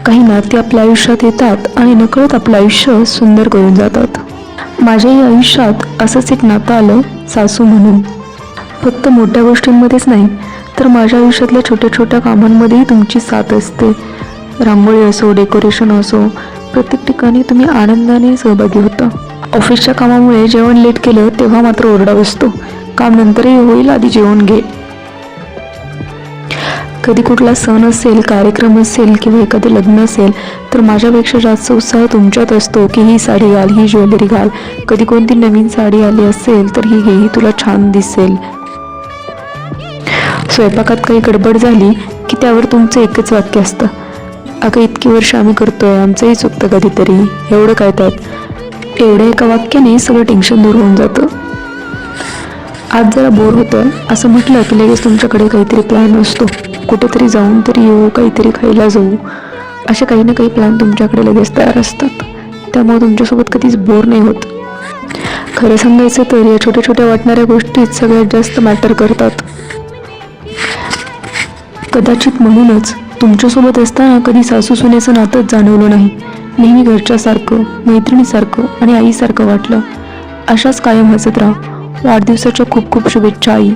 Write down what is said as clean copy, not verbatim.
काही नाती आपल्या आयुष्यात येतात आणि नकळत आपलं आयुष्य सुंदर करून जातात. माझ्याही आयुष्यात असंच एक नातं आलं, सासू म्हणून. फक्त मोठ्या गोष्टींमध्येच नाही, तर माझ्या आयुष्यातल्या छोट्या छोट्या कामांमध्येही तुमची साथ असते. रांगोळी असो, डेकोरेशन असो, प्रत्येक ठिकाणी तुम्ही आनंदाने सहभागी होता. ऑफिसच्या कामामुळे जेवण लेट केलं तेव्हा मात्र ओरडा बसतो, काम नंतरही होईल, आधी जेवण घे. कधी कुठला सण असेल, कार्यक्रम असेल किंवा एखादं लग्न असेल, तर माझ्यापेक्षा जास्त उत्साह तुमच्यात असतो की ही साडी घाल, ही ज्वेलरी घाल. कधी कोणती नवीन साडी आली असेल तर ही घे, ही तुला छान दिसेल. स्वयंपाकात काही गडबड झाली की त्यावर तुमचं एकच वाक्य असतं, अगं इतकी वर्ष आम्ही करतोय, आमचंही चुकतं कधीतरी, एवढं काय त्यात. एवढ्या एका वाक्याने सगळं टेन्शन दूर होऊन जातं. आज जरा बोर होतं असं म्हटलं की लगेच तुमच्याकडे काहीतरी प्लॅन असतो. कुठेतरी जाऊन तरी येऊ, काहीतरी खायला जाऊ, असे काही ना काही प्लॅन तुमच्याकडे लगेच तयार असतात. त्यामुळे तुमच्यासोबत कधीच बोर नाही होत. खरं सांगायचं तर या छोट्या छोट्या वाटणाऱ्या गोष्टीच सगळ्यात जास्त मॅटर करतात. कदाचित म्हणूनच तुमच्यासोबत असताना कधी सासू सुनेचं नातंच जाणवलं नाही. नेहमी घरच्यासारखं, मैत्रिणीसारखं आणि आईसारखं वाटलं. अशाच कायम हसत राहा. वाढदिवसाच्या खूप खूप शुभेच्छा आई.